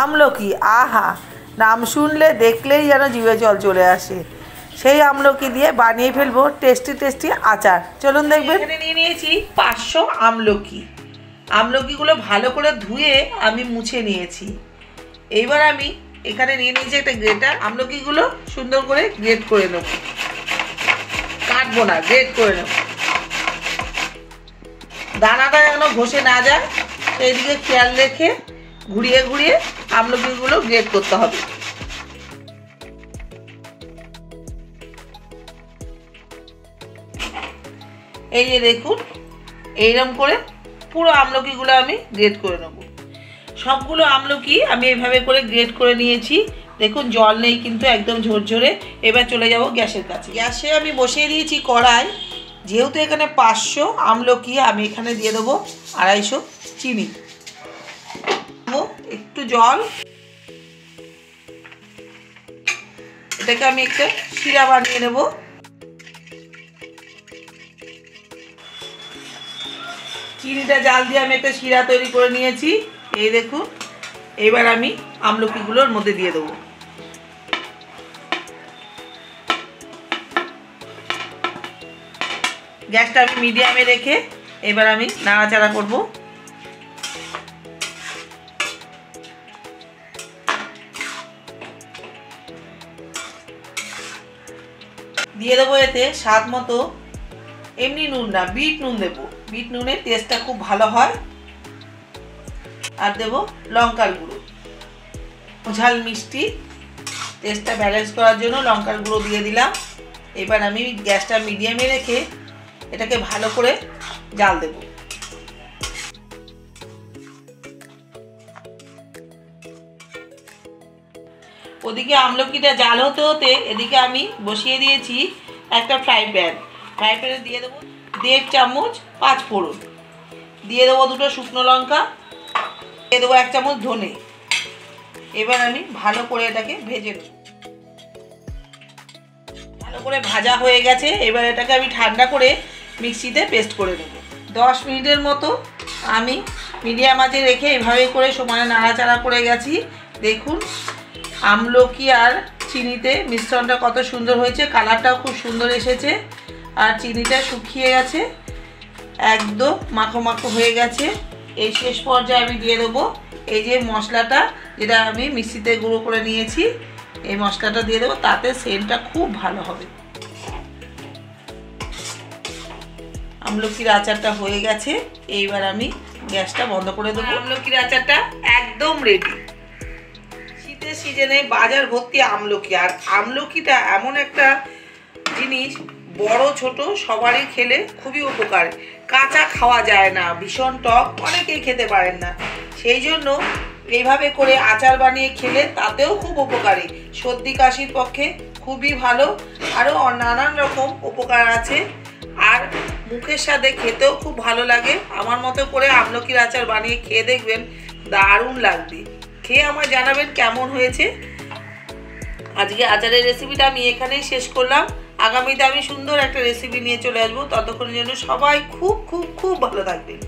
আমলকি, আহা, নাম শুনলে দেখলেই যেন জিভে জল চলে আসে। সেই আমলকি দিয়ে বানিয়ে ফেলবো টেস্টি টেস্টি আচার। চলুন দেখবেন। এখানে নিয়ে নিয়েছি 500 আমলকি। আমলকিগুলো ভালো করে ধুয়ে আমি মুছে নিয়েছি। এইবার আমি এখানে নিয়ে নিয়েছি একটা গ্রেটার। আমলকিগুলো সুন্দর করে গ্রেট করে নেব, কাটবো না, গ্রেট করে নেব। দানাটা যেন ঘষে না যায় সেই দিকে খেয়াল রেখে ঘুরিয়ে ঘুরিয়ে আমলকিগুলো গ্রেট করতে হবে। এই যে দেখুন, এইরকম করে পুরো আমলকিগুলো আমি গ্রেট করে নেব। সবগুলো আমলকি আমি এইভাবে করে গ্রেট করে নিয়েছি। দেখুন জল নেই কিন্তু, একদম ঝরঝরে। এবার চলে যাব গ্যাসের কাছে। গ্যাসে আমি বসিয়ে দিয়েছি কড়াই। যেহেতু এখানে 500 আমলকি, আমি এখানে দিয়ে দেবো 250 চিনি, একটু জল। এটাকে আমি একটা শিরা বানিয়ে নেব। চিনিটা জাল দিয়ে আমি একটা শিরা তৈরি করে নিয়েছি। এই দেখুন, এবার আমি আমলকিগুলোর মধ্যে দিয়ে দেবো। গ্যাসটা আমি মিডিয়ামে রেখে এবার আমি নাড়াচাড়া করব। দিয়ে দেবো এতে স্বাদ মতো, এমনি নুন না, বিট নুন দেবো। বিট নুনের টেস্টটা খুব ভালো হয়। আর দেবো লঙ্কার গুঁড়ো, ঝাল মিষ্টি টেস্টটা ব্যালেন্স করার জন্য লঙ্কার গুঁড়ো দিয়ে দিলাম। এবার আমি গ্যাসটা মিডিয়ামে রেখে এটাকে ভালো করে জাল দেব। ওদিকে আমলকিটা জাল হতে হতে এদিকে আমি বসিয়ে দিয়েছি একটা ফ্রাই প্যান। ফ্রাই প্যানে দিয়ে দেবো 1.5 চামচ 5 ফোড়ন, দিয়ে দেবো 2টো শুকনো লঙ্কা, দিয়ে দেবো 1 চামচ ধনে। এবার আমি ভালো করে এটাকে ভেজে নেব। ভালো করে ভাজা হয়ে গেছে। এবার এটাকে আমি ঠান্ডা করে মিক্সিতে পেস্ট করে নেব। 10 মিনিটের মতো আমি মিডিয়াম আঁচে রেখে এভাবে করে সমানে নাড়াচাড়া করে গেছি। দেখুন আমলকি আর চিনিতে মিশ্রণটা কত সুন্দর হয়েছে, কালারটাও খুব সুন্দর এসেছে। আর চিনিটা শুকিয়ে গেছে, একদম মাখো মাখো হয়ে গেছে। এই শেষ পর্যায়ে আমি দিয়ে দেবো এই যে মশলাটা, যেটা আমি মিক্সিতে গুঁড়ো করে নিয়েছি। এই মশলাটা দিয়ে দেবো, তাতে সেন্টটা খুব ভালো হবে। আমলকির আচারটা হয়ে গেছে। এইবার আমি গ্যাসটা বন্ধ করে দেবো। আমলকির আচারটা একদম রেডি। শীতের সিজনে বাজার ভর্তি আমলকি। আর আমলকিটা এমন একটা জিনিস, বড় ছোট সবারই খেলে খুবই উপকার। কাঁচা খাওয়া যায় না, ভীষণ টক, অনেকেই খেতে পারেন না। সেই জন্য এইভাবে করে আচার বানিয়ে খেলে তাতেও খুব উপকারী। সর্দি কাশির পক্ষে খুবই ভালো। আরও নানান রকম উপকার আছে। আর মুখের সাথে খেতেও খুব ভালো লাগে। আমার মতো করে আমলকির আচার বানিয়ে খেয়ে দেখবেন, দারুণ লাগবে। খেয়ে আমায় জানাবেন কেমন হয়েছে। আজকে আচারের রেসিপিটা আমি এখানেই শেষ করলাম। আগামীতে আমি সুন্দর একটা রেসিপি নিয়ে চলে আসবো। ততক্ষণের জন্য সবাই খুব খুব খুব ভালো থাকবেন।